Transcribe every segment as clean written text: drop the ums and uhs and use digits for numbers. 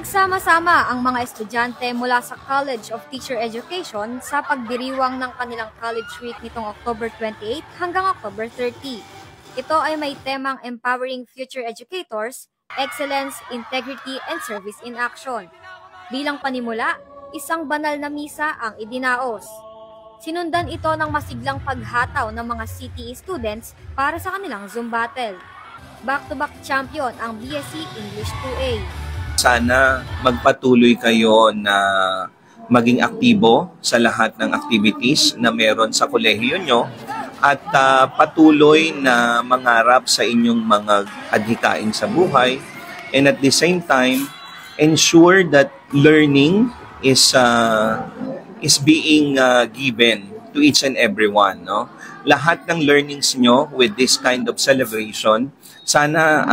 Nagsama-sama ang mga estudyante mula sa College of Teacher Education sa pagdiriwang ng kanilang College Week nitong October 28 hanggang October 30. Ito ay may temang Empowering Future Educators, Excellence, Integrity, and Service in Action. Bilang panimula, isang banal na misa ang idinaos. Sinundan ito ng masiglang paghataw ng mga CTE students para sa kanilang Zoom battle. Back-to-back champion ang BSc English 2A. Sana magpatuloy kayo na maging aktibo sa lahat ng activities na meron sa kolehiyo nyo at patuloy na mangarap sa inyong mga adhikain sa buhay, and at the same time ensure that learning is being given to each and everyone, no? Lahat ng learnings nyo with this kind of celebration, sana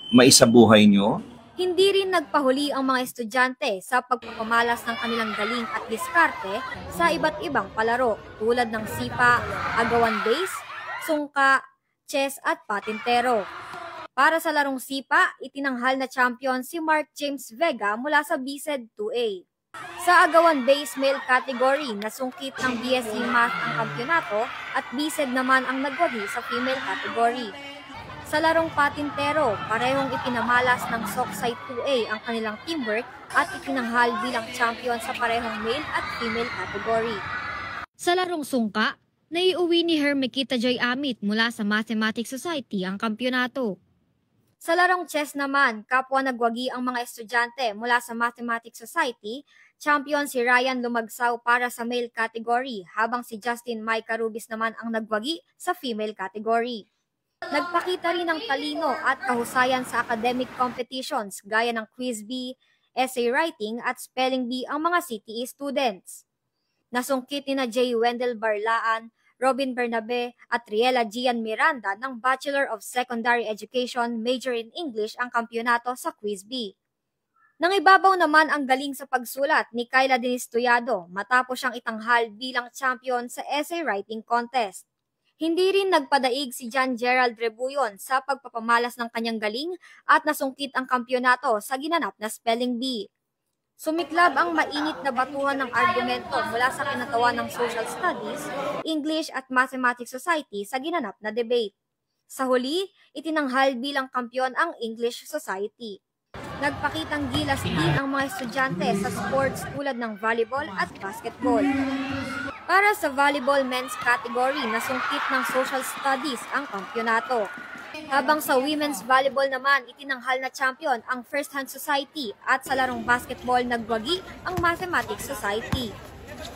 maisabuhay nyo. Hindi rin nagpahuli ang mga estudyante sa pagpapamalas ng kanilang galing at diskarte sa iba't ibang palaro tulad ng sipa, agawan base, sungka, chess at patintero. Para sa larong sipa, itinanghal na champion si Mark James Vega mula sa BSED 2A. Sa agawan base male category, nasungkit ng BSc Math ang kampyonato at BSED naman ang nagwagi sa female category. Sa larong patintero, parehong ipinamalas ng Soksay 2A ang kanilang teamwork at itinanghal bilang champion sa parehong male at female category. Sa larong sungka, naiuwi ni Hermekita Joy Amit mula sa Mathematics Society ang kampyonato. Sa larong chess naman, kapwa nagwagi ang mga estudyante mula sa Mathematics Society, champion si Ryan Lumagsaw para sa male category, habang si Justin Micah Rubis naman ang nagwagi sa female category. Nagpakita rin ng talino at kahusayan sa academic competitions gaya ng Quiz Bee, Essay Writing at Spelling Bee ang mga CTE students. Nasungkit ni na J. Wendell Barlaan, Robin Bernabe at Riela Gian Miranda ng Bachelor of Secondary Education major in English ang kampyonato sa Quiz Bee. Nangibabaw naman ang galing sa pagsulat ni Kayla Denise Tuyado matapos siyang itanghal bilang champion sa Essay Writing Contest. Hindi rin nagpadaig si John Gerald Rebuyon sa pagpapamalas ng kanyang galing at nasungkit ang kampyonato sa ginanap na Spelling Bee. Sumiklab ang mainit na batuhan ng argumento mula sa kinatawan ng Social Studies, English at Mathematics Society sa ginanap na debate. Sa huli, itinanghal bilang kampyon ang English Society. Nagpakitang gilas din ang mga estudyante sa sports tulad ng volleyball at basketball. Para sa volleyball men's category, nasungkit ng Social Studies ang kampyonato. Habang sa women's volleyball naman, itinanghal na champion ang First Hand Society at sa larong basketball nagwagi ang Mathematics Society.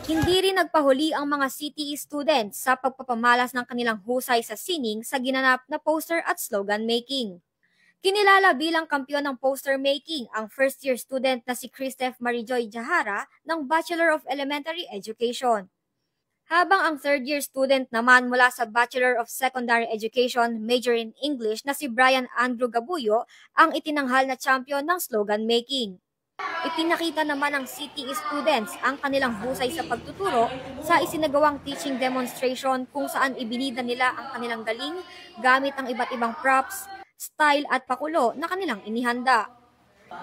Hindi rin nagpahuli ang mga CTE students sa pagpapamalas ng kanilang husay sa sining sa ginanap na poster at slogan making. Kinilala bilang kampiyon ng poster making ang first-year student na si Christoph Marijoy Jahara ng Bachelor of Elementary Education. Habang ang third-year student naman mula sa Bachelor of Secondary Education major in English na si Brian Andrew Gabuyo ang itinanghal na champion ng slogan making. Ipinakita naman ng CTE students ang kanilang husay sa pagtuturo sa isinagawang teaching demonstration kung saan ibinida nila ang kanilang galing gamit ang iba't ibang props, style at pakulo na kanilang inihanda.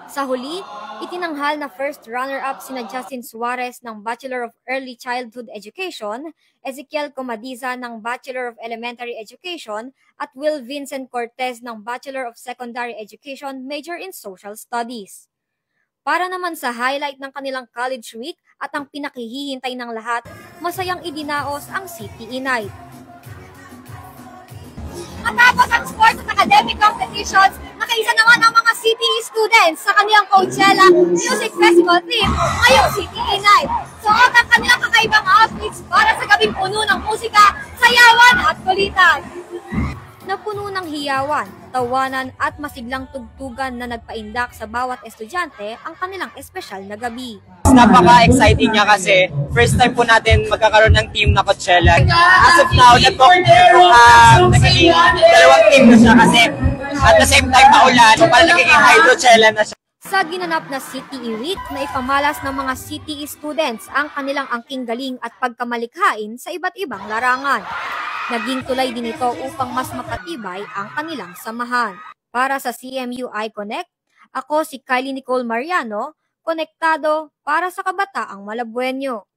Sa huli, itinanghal na first runner-up sina Justin Suarez ng Bachelor of Early Childhood Education, Ezekiel Comadiza ng Bachelor of Elementary Education at Will Vincent Cortez ng Bachelor of Secondary Education major in Social Studies. Para naman sa highlight ng kanilang College Week at ang pinakihihintay ng lahat, masayang idinaos ang CTE Night. Matapos ang sports at academic competitions, nakaisa naman ang mga CTE students sa kanilang Coachella Music Festival theme ngayong CTE Night. Suot ang kanilang kakaibang outfits para sa gabing puno ng musika, sayawan at kulitan. Napuno ng hiyawan, tawanan at masiglang tugtugan na nagpaindak sa bawat estudyante ang kanilang espesyal na gabi. Napaka-exciting niya kasi first time po natin magkakaroon ng team na Coachella. As of now, nagiging dalawang team na siya kasi at the same time maulan, so parang nagiging hydrochella na siya. Sa ginanap na CTE Week na ipamalas ng mga CTE students ang kanilang angking galing at pagkamalikhain sa iba't ibang larangan. Naging tulay din ito upang mas mapatibay ang kanilang samahan. Para sa CMU iConnect, Ako si Kylie Nicole Mariano, konektado para sa kabataang Malabueño.